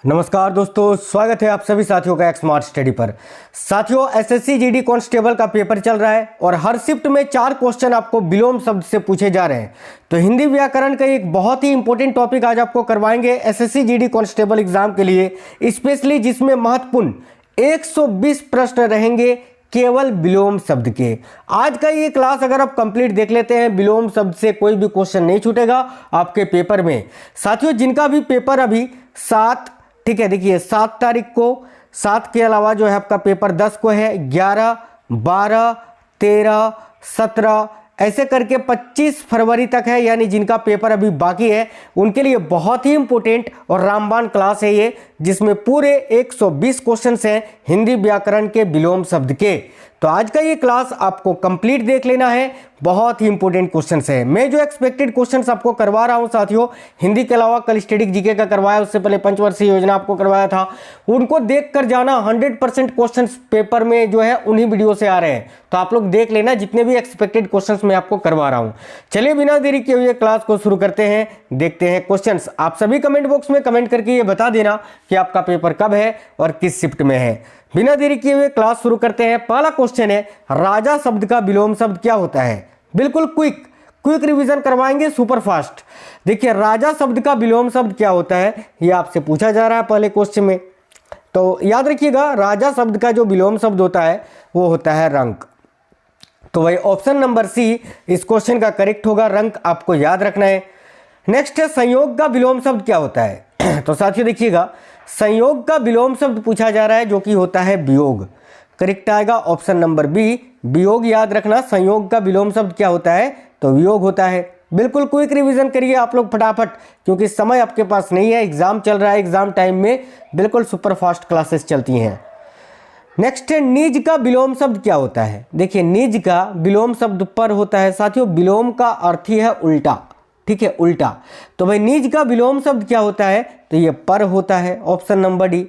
नमस्कार दोस्तों, स्वागत है आप सभी साथियों का एक स्मार्ट स्टडी पर। साथियों, एसएससी जीडी कांस्टेबल का पेपर चल रहा है और हर शिफ्ट में 4 क्वेश्चन आपको विलोम शब्द से पूछे जा रहे हैं। तो हिंदी व्याकरण का एक बहुत ही इंपॉर्टेंट टॉपिक आज आपको करवाएंगे एसएससी जीडी कांस्टेबल एग्जाम के लिए, स्पेशली जिसमें महत्वपूर्ण 120 प्रश्न रहेंगे केवल विलोम शब्द के। आज का ये क्लास अगर आप कंप्लीट देख लेते हैं, विलोम शब्द से कोई भी क्वेश्चन नहीं छूटेगा आपके पेपर में। साथियों, जिनका भी पेपर अभी 7, ठीक है, देखिए 7 तारीख को, 7 के अलावा जो है आपका पेपर 10 को है, 11, 12, 13, 17 ऐसे करके 25 फरवरी तक है। यानी जिनका पेपर अभी बाकी है उनके लिए बहुत ही इंपॉर्टेंट और रामबाण क्लास है ये, जिसमें पूरे 120 क्वेश्चंस हैं हिंदी व्याकरण के विलोम शब्द के। तो आज का ये क्लास आपको कंप्लीट देख लेना है, बहुत ही इंपॉर्टेंट क्वेश्चंस है। मैं जो एक्सपेक्टेड क्वेश्चंस आपको करवा रहा हूं साथियों, हिंदी के अलावा कल स्टैटिक जीके का करवाया, उससे पहले पंचवर्षीय योजना आपको करवाया था, उनको देख कर जाना। 100% क्वेश्चंस पेपर में जो है उन्हीं वीडियो से आ रहे हैं, तो आप लोग देख लेना जितने भी एक्सपेक्टेड क्वेश्चंस मैं आपको करवा रहा हूं। चलिए बिना देरी किए हुए क्लास को शुरू करते हैं, देखते हैं क्वेश्चंस। आप सभी कमेंट बॉक्स में कमेंट करके ये बता देना कि आपका पेपर कब है और किस शिफ्ट में है। बिना देरी किए हुए क्लास शुरू करते हैं। पहला क्वेश्चन है, राजा शब्द का विलोम शब्द क्या होता है? बिल्कुल क्विक रिवीजन करवाएंगे, सुपर फास्ट। देखिए, राजा शब्द का विलोम शब्द क्या होता है ये आपसे पूछा जा रहा है पहले क्वेश्चन में। तो याद रखिएगा, राजा शब्द का जो विलोम शब्द होता है वो होता है रंक। तो वही ऑप्शन नंबर सी इस क्वेश्चन का करेक्ट होगा, रंक आपको याद रखना है। नेक्स्ट है, संयोग का विलोम शब्द क्या होता है? तो साथियों देखिएगा, संयोग का विलोम शब्द पूछा जा रहा है जो कि होता है वियोग। करेक्ट आएगा ऑप्शन नंबर बी, वियोग। याद रखना, संयोग का विलोम शब्द क्या होता है? तो वियोग होता है। बिल्कुल क्विक रिवीजन करिए आप लोग फटाफट, क्योंकि समय आपके पास नहीं है, एग्जाम चल रहा है। एग्जाम टाइम में बिल्कुल सुपर फास्ट क्लासेस चलती हैं। नेक्स्ट है, निज का विलोम शब्द क्या होता है? देखिए, निज का विलोम शब्द पर होता है साथियों। विलोम का अर्थ ही है उल्टा, ठीक है, उल्टा। तो भाई निज का विलोम शब्द क्या होता है? तो ये पर होता है, ऑप्शन नंबर डी।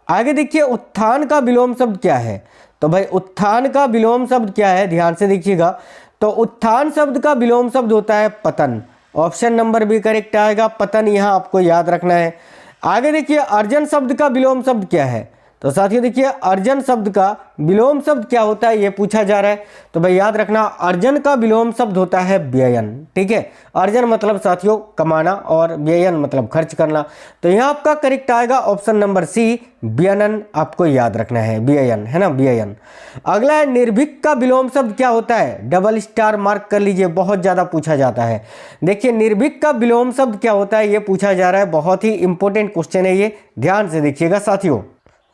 आगे देखिए, उत्थान का विलोम शब्द क्या है? तो भाई उत्थान का विलोम शब्द क्या है? ध्यान से देखिएगा, तो उत्थान शब्द का विलोम शब्द होता है पतन। ऑप्शन नंबर बी करेक्ट आएगा, पतन यहाँ आपको याद रखना है। आगे देखिए, अर्जन शब्द का विलोम शब्द क्या है? तो साथियों देखिए, अर्जन शब्द का विलोम शब्द क्या होता है ये पूछा जा रहा है। तो भाई याद रखना, अर्जन का विलोम शब्द होता है व्ययन, ठीक है। अर्जन मतलब साथियों कमाना और व्ययन मतलब खर्च करना। तो यहाँ आपका करेक्ट आएगा ऑप्शन नंबर सी, व्ययन आपको याद रखना है, व्ययन है ना, व्ययन। अगला है, निर्भीक का विलोम शब्द क्या होता है? डबल स्टार मार्क कर लीजिए, बहुत ज्यादा पूछा जाता है। देखिए, निर्भीक का विलोम शब्द क्या होता है ये पूछा जा रहा है, बहुत ही इंपॉर्टेंट क्वेश्चन है ये, ध्यान से देखिएगा साथियों।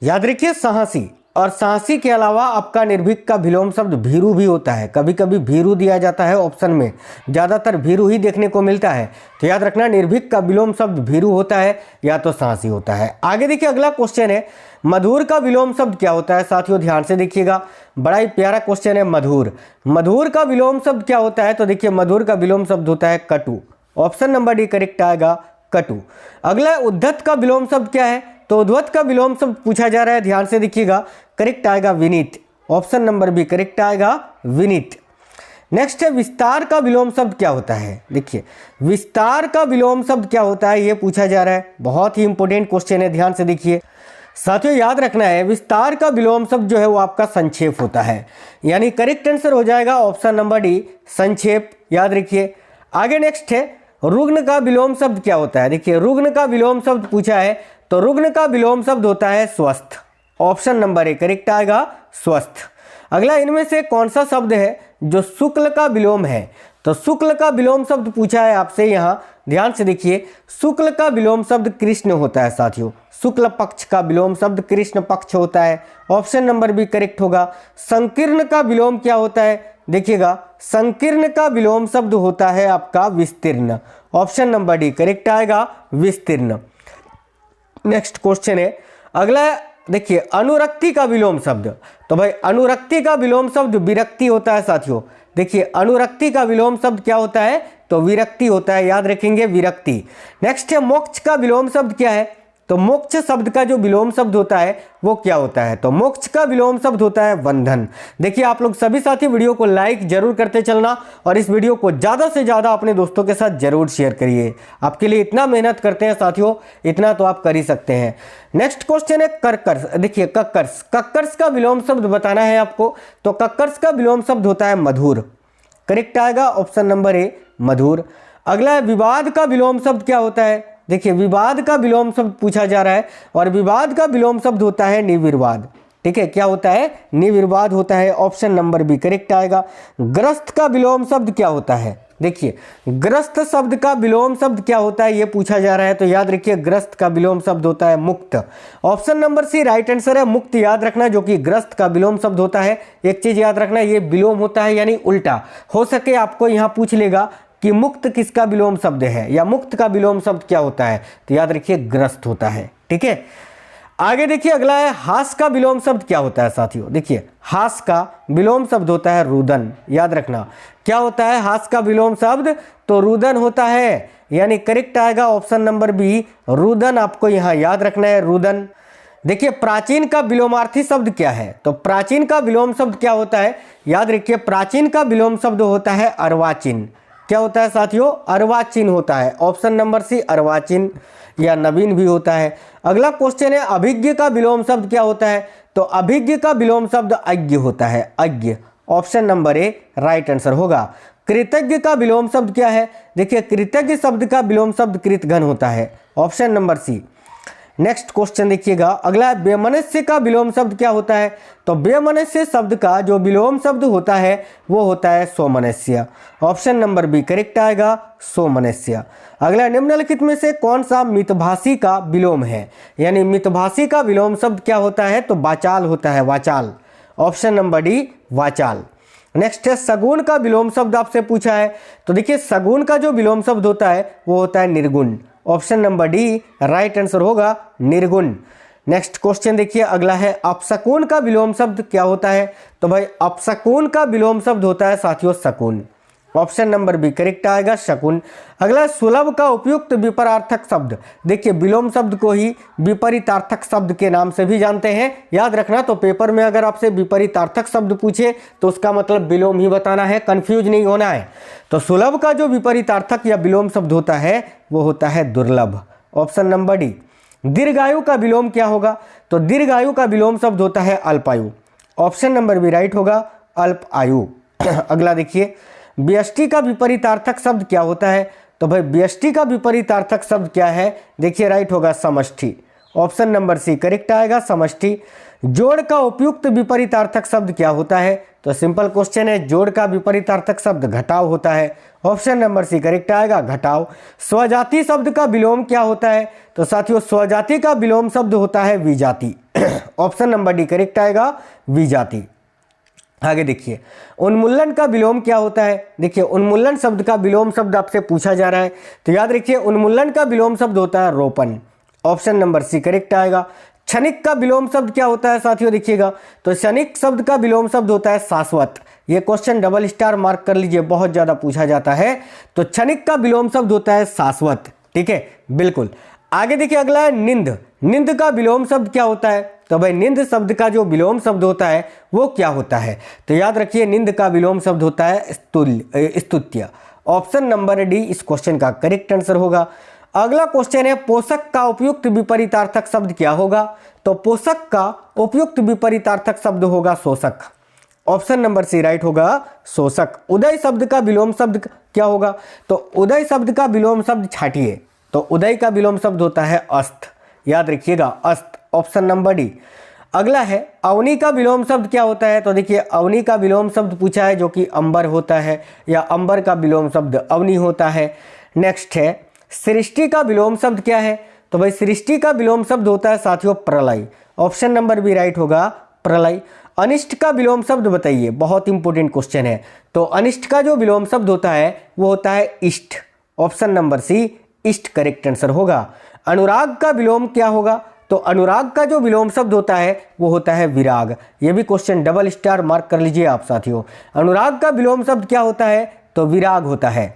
याद रखिए, साहसी, और साहसी के अलावा आपका निर्भीक का विलोम शब्द भीरू भी होता है। कभी कभी भीरू दिया जाता है ऑप्शन में, ज्यादातर भीरू ही देखने को मिलता है। तो याद रखना, निर्भीक का विलोम शब्द भीरू होता है या तो साहसी होता है। आगे देखिए, अगला क्वेश्चन है, मधुर का विलोम शब्द क्या होता है? साथियों ध्यान से देखिएगा, बड़ा ही प्यारा क्वेश्चन है। मधुर, मधुर का विलोम शब्द क्या होता है? तो देखिए, मधुर का विलोम शब्द होता है कटु। ऑप्शन नंबर डी करेक्ट आएगा, कटु। अगला, उद्धत का विलोम शब्द क्या है? तो उद्धत का विलोम शब्द पूछा जा रहा है, ध्यान से देखिएगा, करेक्ट आएगा Vineet. Option number B correct आएगा, विनीत। नेक्स्ट है, विस्तार का विलोम शब्द क्या होता है? देखिए, विस्तार का विलोम शब्द क्या होता है ये पूछा जा रहा है, बहुत ही इंपॉर्टेंट क्वेश्चन है, ध्यान से देखिए साथियों। याद रखना है, विस्तार का विलोम शब्द जो है वो आपका संक्षेप होता है, यानी करेक्ट आंसर हो जाएगा ऑप्शन नंबर डी, संक्षेप। याद रखिए। आगे नेक्स्ट है, रुग्ण का विलोम शब्द क्या होता है? देखिए, रुग्ण का विलोम शब्द पूछा है, तो रुग्ण का विलोम शब्द होता है स्वस्थ। ऑप्शन नंबर ए करेक्ट आएगा, स्वस्थ। अगला, इनमें से कौन सा शब्द है जो शुक्ल का विलोम है? तो शुक्ल का विलोम शब्द पूछा है आपसे यहाँ, ध्यान से देखिए, शुक्ल का विलोम शब्द कृष्ण होता है साथियों। शुक्ल पक्ष का विलोम शब्द कृष्ण पक्ष होता है, ऑप्शन नंबर बी करेक्ट होगा। संकीर्ण का विलोम क्या होता है? देखिएगा, संकीर्ण का विलोम शब्द होता है आपका विस्तीर्ण। ऑप्शन नंबर डी करेक्ट आएगा, विस्तीर्ण। नेक्स्ट क्वेश्चन है, अगला देखिए, अनुरक्ति का विलोम शब्द। तो भाई अनुरक्ति का विलोम शब्द विरक्ति होता है साथियों। देखिए, अनुरक्ति का विलोम शब्द क्या होता है? तो विरक्ति होता है, याद रखेंगे, विरक्ति। नेक्स्ट है, मोक्ष का विलोम शब्द क्या है? तो मोक्ष शब्द का जो विलोम शब्द होता है वो क्या होता है? तो मोक्ष का विलोम शब्द होता है बंधन। देखिए आप लोग सभी साथी वीडियो को लाइक जरूर करते चलना और इस वीडियो को ज़्यादा से ज़्यादा अपने दोस्तों के साथ जरूर शेयर करिए। आपके लिए इतना मेहनत करते हैं साथियों, इतना तो आप कर ही सकते हैं। नेक्स्ट क्वेश्चन है कर्कश। देखिए कक्कर्स, कक्कर्स का विलोम शब्द बताना है आपको। तो कक्कर्स का विलोम शब्द होता है मधुर। करेक्ट आएगा ऑप्शन नंबर ए, मधुर। अगला है विवाद का विलोम शब्द क्या होता है? देखिए विवाद का विलोम शब्द पूछा जा रहा है और विवाद का विलोम शब्द होता है निर्विवाद। ठीक है, क्या होता है? निर्विवाद होता है। ऑप्शन नंबर बी करेक्ट आएगा। ग्रस्त का विलोम शब्द क्या होता है? देखिए ग्रस्त शब्द का विलोम शब्द क्या होता है ये पूछा जा रहा है, तो याद रखिए ग्रस्त का विलोम शब्द होता है मुक्त। Option number C right answer है, मुक्त याद रखना, जो कि ग्रस्त का विलोम शब्द होता है। एक चीज याद रखना, ये विलोम होता है यानी उल्टा। हो सके आपको यहां पूछ लेगा कि मुक्त किसका विलोम शब्द है या मुक्त का विलोम शब्द क्या होता है, तो याद रखिए ग्रस्त होता है। ठीक है, आगे देखिए अगला है हास का विलोम शब्द क्या होता है साथियों? देखिए हास का विलोम शब्द होता है रुदन। याद रखना क्या होता है हास का विलोम शब्द? तो रुदन होता है, यानी करेक्ट आएगा ऑप्शन नंबर बी, रुदन। आपको यहां याद रखना है रुदन। देखिए प्राचीन का विलोमार्थी शब्द क्या है? तो प्राचीन का विलोम शब्द क्या होता है? याद रखिए प्राचीन का विलोम शब्द होता है अर्वाचीन। क्या होता है साथियों? अर्वाचीन होता है। ऑप्शन नंबर सी अर्वाचीन या नवीन भी होता है। अगला क्वेश्चन है अभिज्ञ का विलोम शब्द क्या होता है? तो अभिज्ञ का विलोम शब्द अज्ञ होता है, अज्ञ। Option number A right answer होगा। कृतज्ञ का विलोम शब्द क्या है? देखिए कृतज्ञ शब्द का विलोम शब्द कृतघ्न होता है। Option number C. Next question देखिएगा अगला है बेमनस्य का विलोम शब्द क्या होता है? तो बेमनस्य शब्द का जो विलोम शब्द होता है वो होता है सोमनस्य। ऑप्शन नंबर बी करेक्ट आएगा, सोमनस्य। अगला निम्नलिखित में से कौन सा मितभाषी का विलोम है? यानी मितभाषी का विलोम शब्द क्या होता है? तो वाचाल होता है, वाचाल। ऑप्शन नंबर डी वाचाल। नेक्स्ट है सगुण का विलोम शब्द आपसे पूछा है। तो देखिए सगुण का जो विलोम शब्द होता है वो होता है निर्गुण। Option number D right answer होगा, निर्गुण। नेक्स्ट क्वेश्चन देखिए अगला है अपशकुन का विलोम शब्द क्या होता है? तो भाई अपशकुन का विलोम शब्द होता है साथियों शकुन। ऑप्शन नंबर बी करेक्ट आएगा, शकुन। अगला सुलभ का उपयुक्त विपरीतार्थक शब्द। देखिए विलोम शब्द को ही विपरीतार्थक शब्द के नाम से भी जानते हैं, याद रखना। तो पेपर में अगर आपसे विपरीतार्थक शब्द पूछे तो उसका मतलब विलोम ही बताना है, कंफ्यूज नहीं होना है। तो सुलभ का जो विपरीतार्थक या विलोम शब्द होता है वो होता है दुर्लभ। Option number D. दीर्घायु का विलोम क्या होगा? तो दीर्घायु का विलोम शब्द होता है अल्पायु। ऑप्शन नंबर बी राइट होगा, अल्प आयु। अगला देखिए व्यष्टि का विपरीतार्थक शब्द क्या होता है? तो भाई व्यष्टि का विपरीतार्थक शब्द क्या है? देखिए राइट होगा समष्टि। ऑप्शन नंबर सी करेक्ट आएगा, समष्टि। जोड़ का उपयुक्त विपरीतार्थक शब्द क्या होता है? तो सिंपल क्वेश्चन है, जोड़ का विपरीतार्थक शब्द घटाव होता है। ऑप्शन नंबर सी करेक्ट आएगा, घटाव। स्वजाति शब्द का विलोम क्या होता है? तो साथियों स्वजाति का विलोम शब्द होता है विजाति। ऑप्शन नंबर डी करेक्ट आएगा, विजाति। आगे देखिए उन्मूलन का विलोम क्या होता है? देखिए उन्मूलन शब्द का विलोम शब्द आपसे पूछा जा रहा है, तो याद रखिए उन्मूलन का विलोम शब्द होता है रोपण। ऑप्शन नंबर सी करेक्ट आएगा। क्षणिक का विलोम शब्द क्या होता है साथियों? देखिएगा तो क्षणिक शब्द का विलोम शब्द होता है शाश्वत। ये क्वेश्चन डबल स्टार मार्क कर लीजिए, बहुत ज्यादा पूछा जाता है। तो क्षणिक का विलोम शब्द होता है शाश्वत। ठीक है, बिल्कुल। आगे देखिए अगला है निंद। निंद का विलोम शब्द क्या होता है? तो भाई निंद शब्द का जो विलोम शब्द होता है वो क्या होता है? तो याद रखिए निंद का विलोम शब्द होता है स्तुत्य। ऑप्शन नंबर डी इस क्वेश्चन का करेक्ट आंसर होगा। अगला क्वेश्चन है पोषक का उपयुक्त विपरीतार्थक शब्द क्या होगा? तो पोषक का उपयुक्त विपरीतार्थक शब्द होगा शोषक। ऑप्शन नंबर सी राइट होगा, शोषक। उदय शब्द का विलोम शब्द क्या होगा? तो उदय शब्द का विलोम शब्द छाटिए, तो उदय का विलोम शब्द होता है अस्त। याद रखिएगा अस्त। Option number D. अगला है अवनी का विलोम शब्द क्या होता है? तो देखिए अवनी का विलोम शब्द पूछा है जो कि अंबर होता है, या अंबर का विलोम शब्द अवनी होता है। नेक्स्ट है सृष्टि का विलोम शब्द क्या है? तो भाई सृष्टि का विलोम शब्द होता है साथियों प्रलय। ऑप्शन नंबर बी राइट होगा, प्रलय। अनिष्ट का विलोम शब्द बताइए, बहुत इंपॉर्टेंट क्वेश्चन है। तो अनिष्ट का जो विलोम शब्द होता है वो होता है इष्ट। ऑप्शन नंबर सी इष्ट करेक्ट आंसर होगा। अनुराग का विलोम क्या होगा? तो अनुराग का जो विलोम शब्द होता है वो होता है विराग। ये भी क्वेश्चन डबल स्टार मार्क कर लीजिए आप साथियों। अनुराग का विलोम शब्द क्या होता है? तो विराग होता है।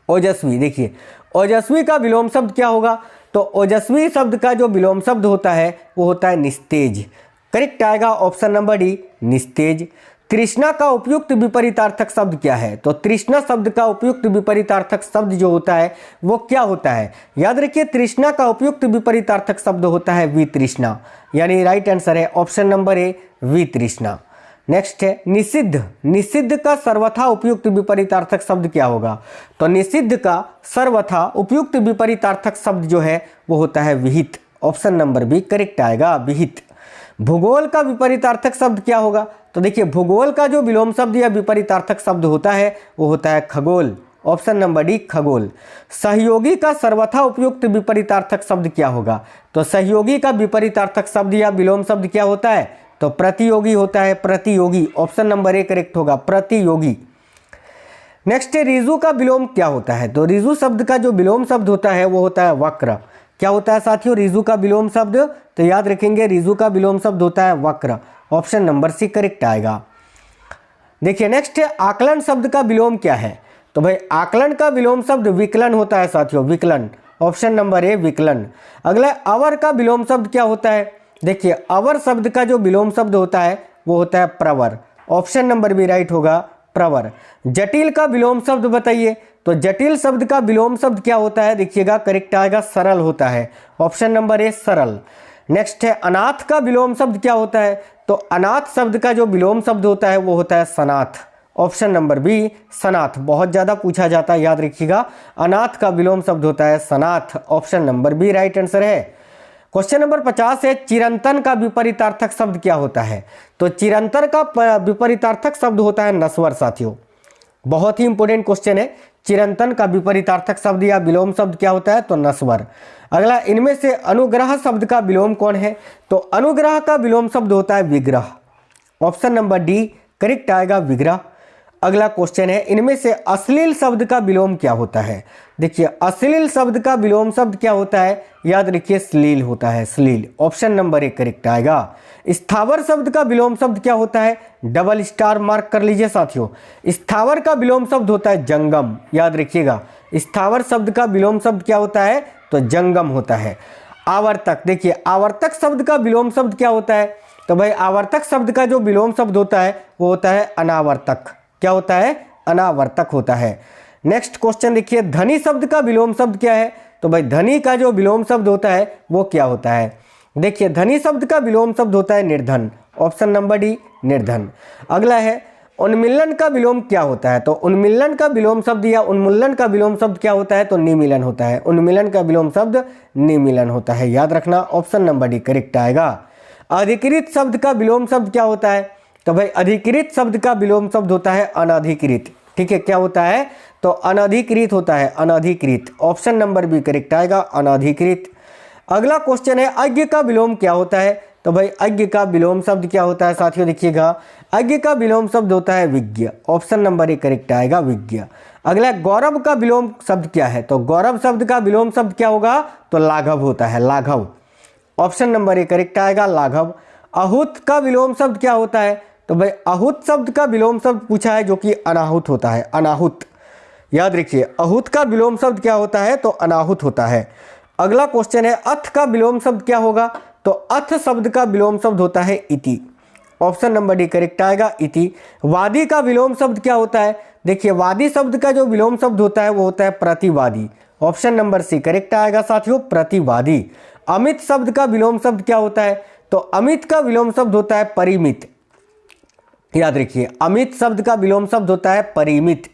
ओजस्वी। देखिए ओजस्वी का विलोम शब्द क्या होगा? तो ओजस्वी शब्द का जो विलोम शब्द होता है वो होता है निस्तेज। करेक्ट आएगा ऑप्शन नंबर डी, निस्तेज। तृष्णा का उपयुक्त विपरीतार्थक शब्द क्या है? तो तृष्णा शब्द का उपयुक्त विपरीतार्थक शब्द जो होता है वो क्या होता है? याद रखिए, तृष्णा का उपयुक्त विपरीतार्थक शब्द होता है वितृष्णा, यानी राइट आंसर है ऑप्शन नंबर ए, वितृष्णा। नेक्स्ट है निषिद्ध। निषिद्ध का सर्वथा उपयुक्त विपरीतार्थक शब्द क्या होगा? तो निषिद्ध का सर्वथा उपयुक्त विपरीतार्थक शब्द जो है वो होता है विहित। ऑप्शन नंबर बी करेक्ट आएगा, विहित। भूगोल का विपरीतार्थक शब्द क्या होगा? तो देखिए, भूगोल का जो विलोम शब्द या विपरीतार्थक शब्द होता है वो होता है खगोल। ऑप्शन नंबर डी, खगोल। सहयोगी का सर्वथा उपयुक्त विपरीतार्थक शब्द क्या होगा? तो सहयोगी का विपरीतार्थक शब्द या विलोम शब्द क्या होता है? तो प्रतियोगी होता है, प्रतियोगी। ऑप्शन नंबर ए करेक्ट होगा, प्रतियोगी। नेक्स्ट है ऋजु का विलोम क्या होता है? तो ऋजु शब्द का जो विलोम शब्द होता है वो होता है वक्र। क्या होता है साथियों ऋजु का विलोम शब्द? तो याद रखेंगे ऋजु का विलोम शब्द होता है वक्र। ऑप्शन नंबर सी करेक्ट आएगा। देखिए नेक्स्ट है आकलन शब्द का विलोम क्या है? तो भाई आकलन का विलोम शब्द विकलन होता है साथियों, विकलन। ऑप्शन नंबर ए, विकलन। अगला अवर का विलोम शब्द क्या होता है? देखिए, अवर शब्द का जो विलोम शब्द होता है वो होता है प्रवर। ऑप्शन नंबर बी राइट होगा, प्रवर। जटिल का विलोम शब्द बताइए। तो जटिल शब्द का विलोम शब्द क्या होता है? देखिएगा करेक्ट आएगा, सरल होता है। ऑप्शन नंबर ए, सरल। नेक्स्ट है अनाथ का विलोम शब्द क्या होता है? तो अनाथ शब्द का जो विलोम शब्द होता है वो होता है सनाथ। ऑप्शन नंबर बी, सनाथ। बहुत ज्यादा पूछा जाता है, याद रखिएगा, अनाथ का विलोम शब्द होता है सनाथ। Option number B right answer है। क्वेश्चन नंबर 50 है चिरंतन का विपरीतार्थक शब्द क्या होता है? तो चिरंतन का विपरीतार्थक शब्द होता है नश्वर साथियों। बहुत ही इंपॉर्टेंट क्वेश्चन है। चिरंतन का विपरीतार्थक शब्द या विलोम शब्द क्या होता है? तो नश्वर। अगला, इनमें से अनुग्रह शब्द का विलोम कौन है? तो अनुग्रह का विलोम शब्द होता है विग्रह। ऑप्शन नंबर डी करेक्ट आएगा, विग्रह। अगला क्वेश्चन है इनमें से अश्लील शब्द का विलोम क्या होता है? देखिए, अश्लील शब्द का विलोम शब्द क्या होता है? याद रखिए, श्लील होता है, श्लील। ऑप्शन नंबर ए करेक्ट आएगा। स्थावर शब्द का विलोम शब्द क्या होता है? डबल स्टार मार्क कर लीजिए साथियों। स्थावर का विलोम शब्द होता है जंगम। याद रखिएगा, स्थावर शब्द का विलोम शब्द क्या होता है? तो जंगम होता है। आवर्तक, देखिए आवर्तक शब्द का विलोम शब्द क्या होता है? तो भाई आवर्तक शब्द का जो विलोम शब्द होता है वो होता है अनावर्तक। क्या होता है? अनावर्तक होता है। नेक्स्ट क्वेश्चन देखिए, धनी शब्द का विलोम शब्द क्या है? तो भाई धनी का जो विलोम शब्द होता है वो क्या होता है? देखिए, धनी शब्द का विलोम शब्द होता है निर्धन। ऑप्शन नंबर डी, निर्धन। अगला है उन्मिलन का विलोम क्या होता है? तो उन्मिलन का विलोम शब्द या उन्मूलन का विलोम शब्द क्या होता है? तो निमीलन होता है। उन्मिलन का विलोम शब्द निमीलन होता है, याद रखना। ऑप्शन नंबर डी करेक्ट आएगा। अधिकृत शब्द का विलोम शब्द क्या होता है? तो भाई अधिकृत शब्द का विलोम शब्द होता है अनधिकृत। ठीक है, क्या होता है? तो अनधिकृत होता है, अनधिकृत। ऑप्शन नंबर बी करेक्ट आएगा, अनधिकृत। अगला क्वेश्चन है अज्ञ का विलोम क्या होता है? तो भाई अज्ञ का विलोम शब्द क्या होता है साथियों? देखिएगा, अज्ञ का विलोम शब्द होता है विज्ञ। ऑप्शन नंबर ए करेक्ट आएगा, विज्ञ। अगला गौरव का विलोम शब्द क्या है? तो गौरव शब्द का विलोम शब्द क्या होगा? तो लाघव होता है, लाघव। ऑप्शन नंबर ए करेक्ट आएगा, लाघव। अहुत का विलोम शब्द क्या होता है? तो भाई अहुत शब्द का विलोम शब्द पूछा है जो कि अनाहुत होता है, अनाहुत। याद रखिए, अहुत का विलोम शब्द क्या होता है? तो अनाहुत होता है। अगला क्वेश्चन है अथ का विलोम शब्द क्या होगा? तो अथ शब्द का विलोम शब्द होता है इति। ऑप्शन नंबर डी करेक्ट आएगा, इति। वादी का विलोम शब्द क्या होता है? देखिए, वादी शब्द का जो विलोम शब्द होता है वो होता है प्रतिवादी। ऑप्शन नंबर सी करेक्ट आएगा साथियों, प्रतिवादी। अमित शब्द का विलोम शब्द क्या होता है? तो अमित का विलोम शब्द होता है परिमित। याद रखिए, अमित शब्द का विलोम शब्द होता है परिमित।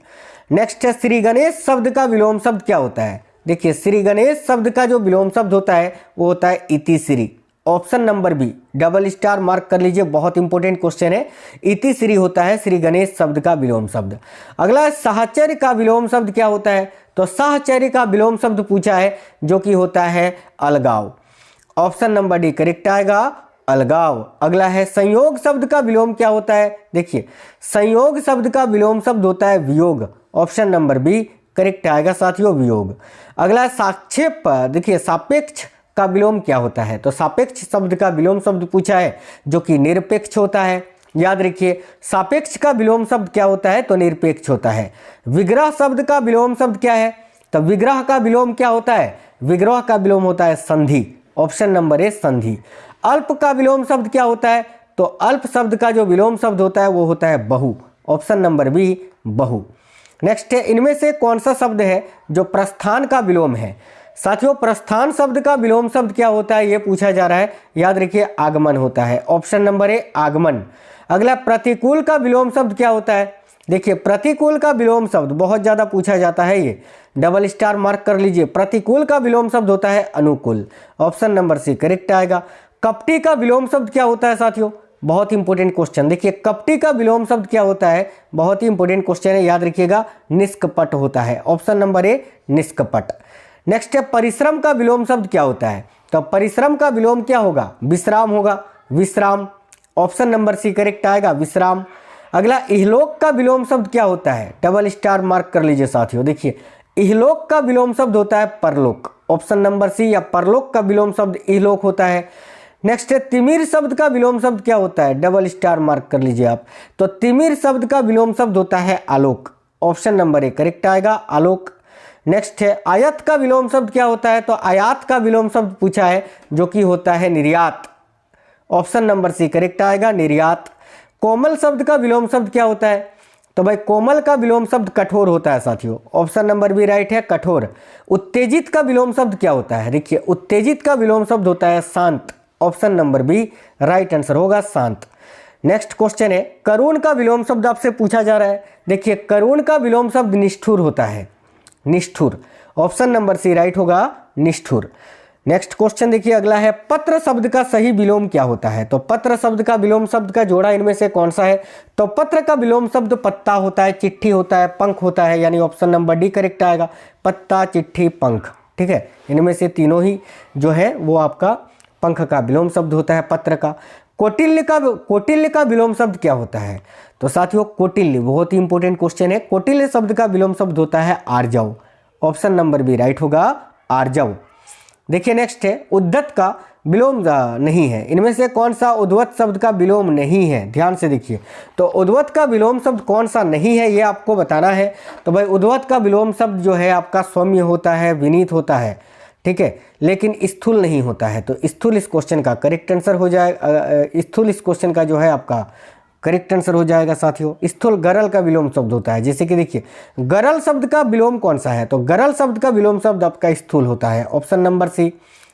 नेक्स्ट है श्री गणेश शब्द का विलोम शब्द क्या होता है? देखिए, श्री गणेश शब्द का जो विलोम शब्द होता है वो होता है इति श्री। Option number B double star mark कर लीजिए, बहुत इंपॉर्टेंट क्वेश्चन है। इति श्री होता है श्री गणेश शब्द का विलोम शब्द। अगला साहचर्य का विलोम शब्द क्या होता है? तो साहचर्य का विलोम शब्द पूछा है जो कि होता है अलगाव। ऑप्शन नंबर डी करेक्ट आएगा, अलगाव। अगला है संयोग शब्द का विलोम क्या होता है? देखिए, संयोग शब्द का विलोम शब्द होता है वियोग। ऑप्शन नंबर बी करेक्ट आएगा साथियों, वियोग। अगला है सापेक्ष। देखिए, सापेक्ष का विलोम क्या होता है? तो सापेक्ष शब्द का विलोम शब्द पूछा है जो कि निरपेक्ष होता है। याद रखिए, सापेक्ष का विलोम शब्द क्या होता है? तो निरपेक्ष होता है। विग्रह शब्द का विलोम शब्द क्या है? तो विग्रह का विलोम क्या होता है? विग्रह का विलोम होता है संधि, ऑप्शन नंबर ए संधि। अल्प का विलोम शब्द क्या होता है, तो अल्प शब्द का जो विलोम शब्द होता है वो होता है बहु, ऑप्शन नंबर बी बहु। नेक्स्ट है, इनमें से कौन सा शब्द है जो प्रस्थान का विलोम है। साथियों प्रस्थान शब्द का विलोम शब्द क्या होता है ये पूछा जा रहा है, याद रखिए आगमन होता है, ऑप्शन नंबर ए आगमन। अगला प्रतिकूल का विलोम शब्द क्या होता है, देखिए प्रतिकूल का विलोम शब्द बहुत ज़्यादा पूछा जाता है, ये डबल स्टार मार्क कर लीजिए। प्रतिकूल का विलोम शब्द होता है अनुकूल, ऑप्शन नंबर सी करेक्ट आएगा। कपटी का विलोम शब्द क्या होता है साथियों, बहुत इंपॉर्टेंट क्वेश्चन, देखिए कपटी का विलोम शब्द क्या होता है, बहुत ही इंपॉर्टेंट क्वेश्चन है, याद रखिएगा निष्कपट होता है, ऑप्शन नंबर ए निष्कपट। नेक्स्ट है, परिश्रम का विलोम शब्द क्या होता है, तो परिश्रम का विलोम क्या होगा, विश्राम होगा, विश्राम, ऑप्शन नंबर सी करेक्ट आएगा विश्राम। अगला इहलोक का विलोम शब्द क्या होता है, डबल स्टार मार्क कर लीजिए साथियों, देखिए इहलोक का विलोम शब्द होता है परलोक, ऑप्शन नंबर सी, या परलोक का विलोम शब्द इहलोक होता है। नेक्स्ट है, तिमिर शब्द का विलोम शब्द क्या होता है, डबल स्टार मार्क कर लीजिए आप, तो तिमिर शब्द का विलोम शब्द होता है आलोक, ऑप्शन नंबर ए करेक्ट आएगा आलोक। नेक्स्ट है, आयत का विलोम शब्द क्या होता है, तो आयात का विलोम शब्द पूछा है जो कि होता है निर्यात, ऑप्शन नंबर सी करेक्ट आएगा निर्यात। कोमल शब्द का विलोम शब्द क्या होता है, तो भाई कोमल का विलोम शब्द कठोर होता है साथियों, ऑप्शन नंबर बी राइट है कठोर। उत्तेजित का विलोम शब्द क्या होता है, देखिए उत्तेजित का विलोम शब्द होता है शांत, option number B right answer होगा शांत। नेक्स्ट क्वेश्चन है, करुण का विलोम शब्द आपसे पूछा जा रहा है, देखिए करुण का विलोम शब्द निष्ठुर होता है, निष्ठुर, ऑप्शन नंबर सी राइट होगा निष्ठुर। नेक्स्ट क्वेश्चन देखिए अगला है, पत्र शब्द का सही विलोम क्या होता है, तो पत्र शब्द का विलोम शब्द का जोड़ा इनमें से कौन सा है, तो पत्र का विलोम शब्द पत्ता होता है, चिट्ठी होता है, पंख होता है, यानी ऑप्शन नंबर डी करेक्ट आएगा, पत्ता चिट्ठी पंख, ठीक है, इनमें से तीनों ही जो है वो आपका पंख का विलोम शब्द होता है पत्र का। कौटिल्य का विलोम शब्द क्या होता है, तो साथियों कौटिल्य बहुत ही इंपॉर्टेंट क्वेश्चन है, कौटिल्य शब्द का विलोम शब्द होता है आर्जव, ऑप्शन नंबर बी राइट होगा आर्जव। देखिए नेक्स्ट है, उद्धत का विलोम नहीं है, इनमें से कौन सा उद्धत शब्द का विलोम नहीं है, ध्यान से देखिए, तो उद्धत का विलोम शब्द कौन सा नहीं है ये आपको बताना है। तो भाई उद्धत का विलोम शब्द जो है आपका सौम्य होता है, विनीत होता है, ठीक है, लेकिन स्थूल नहीं होता है, तो स्थूल इस क्वेश्चन का करेक्ट आंसर हो जाएगा, स्थूल इस क्वेश्चन का जो है आपका करेक्ट आंसर हो जाएगा साथियों। स्थूल गरल का विलोम शब्द होता है, जैसे कि देखिए गरल शब्द का विलोम कौन सा है, तो गरल शब्द का विलोम शब्द आपका स्थूल होता है, ऑप्शन नंबर सी।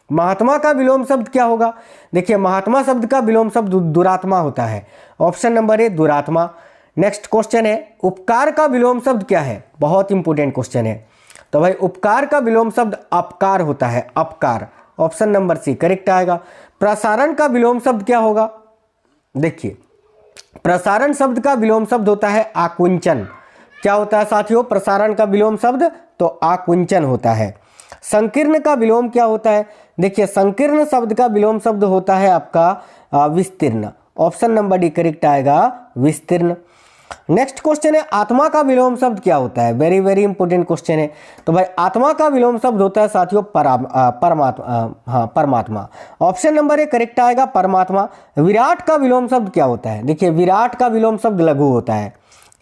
महात्मा का विलोम शब्द क्या होगा, देखिए महात्मा शब्द का विलोम शब्द दुरात्मा होता है, ऑप्शन नंबर ए दुरात्मा। नेक्स्ट क्वेश्चन है, उपकार का विलोम शब्द क्या है, बहुत इंपॉर्टेंट क्वेश्चन है, तो भाई उपकार का विलोम शब्द अपकार होता है, अपकार, ऑप्शन नंबर सी करेक्ट आएगा। प्रसारण का विलोम शब्द क्या होगा, देखिए प्रसारण शब्द का विलोम शब्द होता है आकुंचन, क्या होता है साथियों प्रसारण का विलोम शब्द, तो आकुंचन होता है। संकीर्ण का विलोम क्या होता है, देखिए संकीर्ण शब्द का विलोम शब्द होता है आपका विस्तीर्ण, ऑप्शन नंबर डी करेक्ट आएगा विस्तीर्ण। नेक्स्ट क्वेश्चन है, आत्मा का विलोम शब्द क्या होता है, वेरी वेरी इंपॉर्टेंट क्वेश्चन है, तो भाई आत्मा का विलोम शब्द होता है साथियों परमात्मा, ऑप्शन नंबर ए करेक्ट आएगा परमात्मा। विराट का विलोम शब्द क्या होता है, देखिए विराट का विलोम शब्द लघु होता है,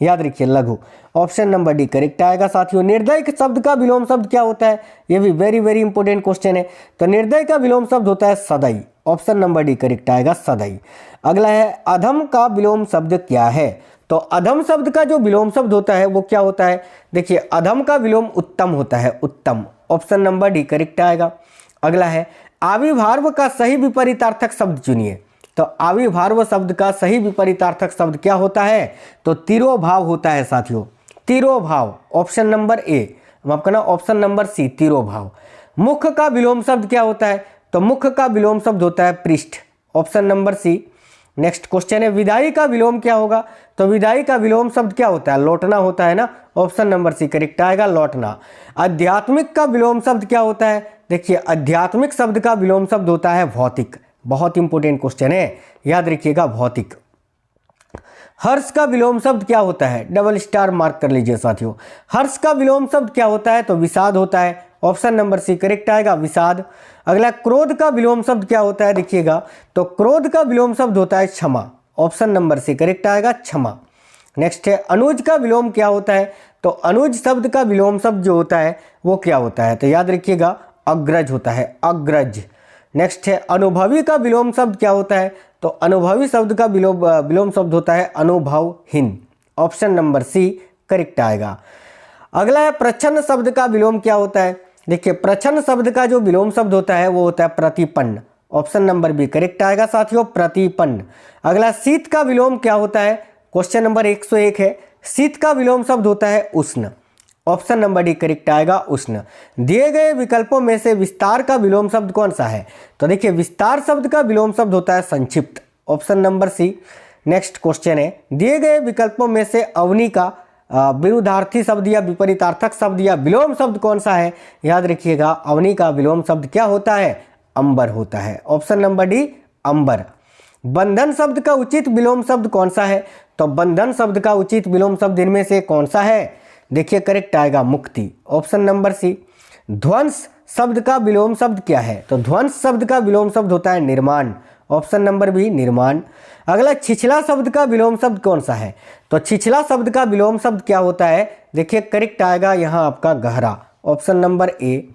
याद रखिए लघु, ऑप्शन नंबर डी करेक्ट आएगा साथियों। निर्दय शब्द का विलोम शब्द क्या होता है, ये भी वेरी वेरी इंपॉर्टेंट क्वेश्चन है, तो निर्दय का विलोम शब्द होता है सदई, ऑप्शन नंबर डी करेक्ट आएगा सदई। अगला है, अधम का विलोम शब्द क्या है, तो अधम शब्द का जो विलोम शब्द होता है वो क्या होता है, देखिए अधम का विलोम उत्तम होता है, उत्तम, ऑप्शन नंबर डी करेक्ट आएगा। अगला है, आविर्भाव का सही विपरीतार्थक शब्द चुनिए, तो आविर्भाव शब्द का सही विपरीतार्थक शब्द क्या होता है, तो तिरोभाव होता है साथियों, तिरोभाव, ऑप्शन नंबर ए, माफ करना ऑप्शन नंबर सी तिरोभाव। मुख का विलोम शब्द क्या होता है, तो मुख का विलोम शब्द होता है पृष्ठ, option number C. Next question है, विदाई का विलोम क्या होगा, तो विदाई का विलोम शब्द क्या होता है, लौटना होता है ना, ऑप्शन नंबर सी करेक्ट आएगा लौटना। आध्यात्मिक का विलोम शब्द क्या होता है, देखिए आध्यात्मिक शब्द का विलोम शब्द होता है भौतिक, बहुत इंपॉर्टेंट क्वेश्चन है, याद रखिएगा भौतिक। हर्ष का विलोम शब्द क्या होता है, डबल स्टार मार्क कर लीजिए साथियों, हर्ष का विलोम शब्द क्या होता है, तो विषाद होता है, ऑप्शन नंबर सी करेक्ट आएगा विषाद। अगला, क्रोध का विलोम शब्द क्या होता है, देखिएगा तो क्रोध का विलोम शब्द होता है क्षमा, ऑप्शन नंबर सी करेक्ट आएगा क्षमा। नेक्स्ट है, अनुज का विलोम क्या होता है, तो अनुज शब्द का विलोम शब्द जो होता है वो क्या होता है, तो याद रखिएगा अग्रज होता है, अग्रज। नेक्स्ट है अनुभवी का विलोम शब्द क्या होता है, तो अनुभवी शब्द का विलोम शब्द होता है अनुभवहीन। ऑप्शन नंबर सी करेक्ट आएगा। अगला है प्रच्छन्न शब्द का विलोम क्या होता है। देखिए प्रच्छन्न शब्द का जो विलोम शब्द होता है वो होता है प्रतिपन्न। ऑप्शन नंबर बी करेक्ट आएगा साथियों, प्रतिपन्न। अगला शीत का विलोम क्या होता है, क्वेश्चन नंबर 101 है। शीत का विलोम शब्द होता है उष्ण। ऑप्शन नंबर डी करेक्ट आएगा, उष्ण। दिए गए विकल्पों में से विस्तार का विलोम शब्द कौन सा है, तो देखिए विस्तार शब्द का विलोम शब्द होता है संक्षिप्त। Option number C. Next question है दिए गए विकल्पों में से अवनी का विरुद्धार्थी शब्द या विपरीतार्थक शब्द या विलोम शब्द कौन सा है। याद रखिएगा अवनी का विलोम शब्द क्या होता है, अंबर होता है। ऑप्शन नंबर डी अंबर। बंधन शब्द का उचित विलोम शब्द कौन सा है, तो बंधन शब्द का उचित विलोम शब्द इनमें से कौन सा है, देखिए करेक्ट आएगा मुक्ति। Option number C. ध्वंस शब्द का विलोम शब्द क्या है, तो ध्वंस शब्द का विलोम शब्द होता है निर्माण। ऑप्शन नंबर बी निर्माण। अगला छिछला शब्द का विलोम शब्द कौन सा है, तो छिछला शब्द का विलोम शब्द क्या होता है, देखिए करेक्ट आएगा यहाँ आपका गहरा। ऑप्शन नंबर ए।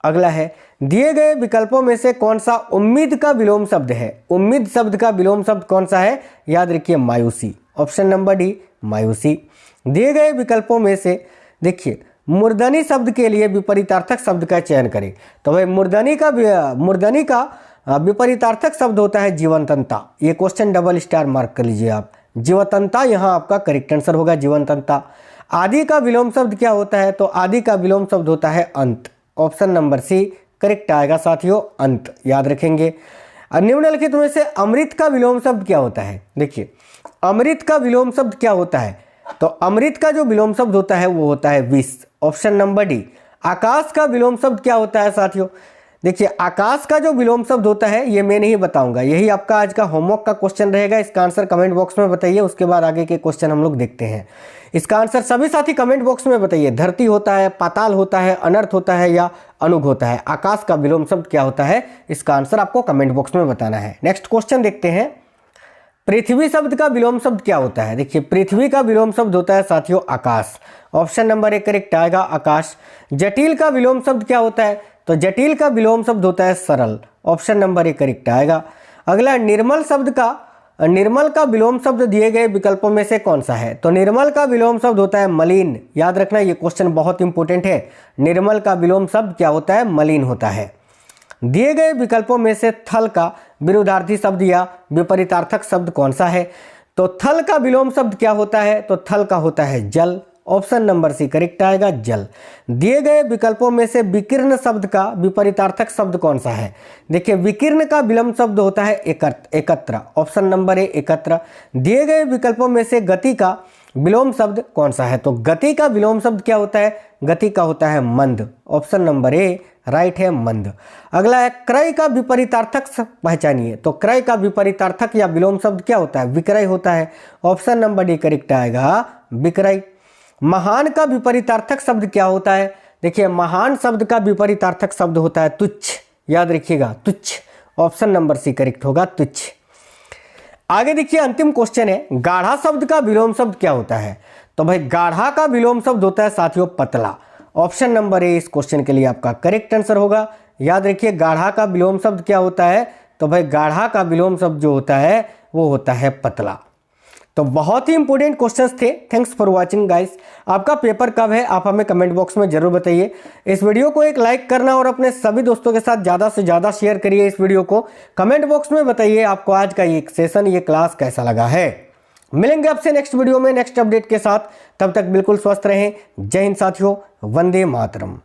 अगला है दिए गए विकल्पों में से कौन सा उम्मीद का विलोम शब्द है। उम्मीद शब्द का विलोम शब्द कौन सा है, याद रखिए मायूसी। ऑप्शन नंबर डी मायूसी। दिए गए विकल्पों में से देखिए मूर्धनी शब्द के लिए विपरीतार्थक शब्द का चयन करें, तो भाई मूर्धनी का विपरीतार्थक शब्द होता है जीवंतता। ये क्वेश्चन डबल स्टार मार्क कर लीजिए आप, जीवंतता यहाँ आपका करेक्ट आंसर होगा, जीवंतता। आदि का विलोम शब्द क्या होता है, तो आदि का विलोम शब्द होता है अंत। ऑप्शन नंबर सी करेक्ट आएगा साथियों, अंत याद रखेंगे। निम्नलिखित में से अमृत का विलोम शब्द क्या होता है, देखिए अमृत का विलोम शब्द क्या होता है, तो अमृत का जो विलोम शब्द होता है वो होता है विष। Option number D. आकाश का विलोम शब्द क्या होता है साथियों, देखिए आकाश का जो विलोम शब्द होता है ये मैं नहीं बताऊंगा, यही आपका आज का होमवर्क का क्वेश्चन रहेगा। इसका आंसर कमेंट बॉक्स में बताइए, उसके बाद आगे के क्वेश्चन हम लोग देखते हैं। इसका आंसर सभी साथी कमेंट बॉक्स में बताइए। धरती होता है, पाताल होता है, अनर्थ होता है या अनुग होता है, आकाश का विलोम शब्द क्या होता है, इसका आंसर आपको कमेंट बॉक्स में बताना है। नेक्स्ट क्वेश्चन देखते हैं। पृथ्वी शब्द का विलोम शब्द क्या होता है, देखिए पृथ्वी का विलोम शब्द होता है साथियों आकाश। ऑप्शन नंबर ए करेक्ट आएगा आकाश। जटिल का विलोम शब्द क्या होता है, तो जटिल का विलोम शब्द होता है सरल। ऑप्शन नंबर ए करेक्ट आएगा। अगला निर्मल का विलोम शब्द दिए गए विकल्पों में से कौन सा है, तो निर्मल का विलोम शब्द होता है मलिन। याद रखना ये क्वेश्चन बहुत इंपॉर्टेंट है, निर्मल का विलोम शब्द क्या होता है, मलिन होता है। दिए गए विकल्पों में से थल का विरुद्धार्थी शब्द या विपरीतार्थक शब्द कौन सा है, तो थल का विलोम शब्द क्या होता है, तो थल का होता है जल। ऑप्शन नंबर सी करेक्ट आएगा जल। दिए गए विकल्पों में से विकीर्ण शब्द का विपरीतार्थक शब्द कौन सा है, देखिए विकीर्ण का विलोम शब्द होता है एकत्र। ऑप्शन नंबर ए एकत्र। दिए गए विकल्पों में से गति का विलोम शब्द कौन सा है, तो गति का विलोम शब्द क्या होता है, गति का होता है मंद। ऑप्शन नंबर ए राइट है मंद। अगला है क्रय का विपरीतार्थक पहचानिए, तो क्रय का विपरीतार्थक या विलोम शब्द क्या होता है, विक्रय होता है। ऑप्शन नंबर डी करेक्ट आएगा विक्रय। महान का विपरीतार्थक शब्द क्या होता है, देखिए महान शब्द का विपरीतार्थक शब्द होता है तुच्छ। याद रखिएगा तुच्छ। ऑप्शन नंबर सी करेक्ट होगा तुच्छ। आगे देखिए अंतिम क्वेश्चन है, गाढ़ा शब्द का विलोम शब्द क्या होता है, तो भाई गाढ़ा का विलोम शब्द होता है साथियों पतला। ऑप्शन नंबर ए इस क्वेश्चन के लिए आपका करेक्ट आंसर होगा। याद रखिए गाढ़ा का विलोम शब्द क्या होता है, तो भाई गाढ़ा का विलोम शब्द जो होता है वो होता है पतला। तो बहुत ही इंपॉर्टेंट क्वेश्चंस थे। Thanks for watching guys. आपका पेपर कब है आप हमें कमेंट बॉक्स में जरूर बताइए। इस वीडियो को एक लाइक करना और अपने सभी दोस्तों के साथ ज़्यादा से ज़्यादा शेयर करिए। इस वीडियो को कमेंट बॉक्स में बताइए आपको आज का ये सेशन, ये क्लास कैसा लगा है। मिलेंगे आपसे नेक्स्ट वीडियो में नेक्स्ट अपडेट के साथ। तब तक बिल्कुल स्वस्थ रहें। जय हिंद साथियों, वंदे मातरम।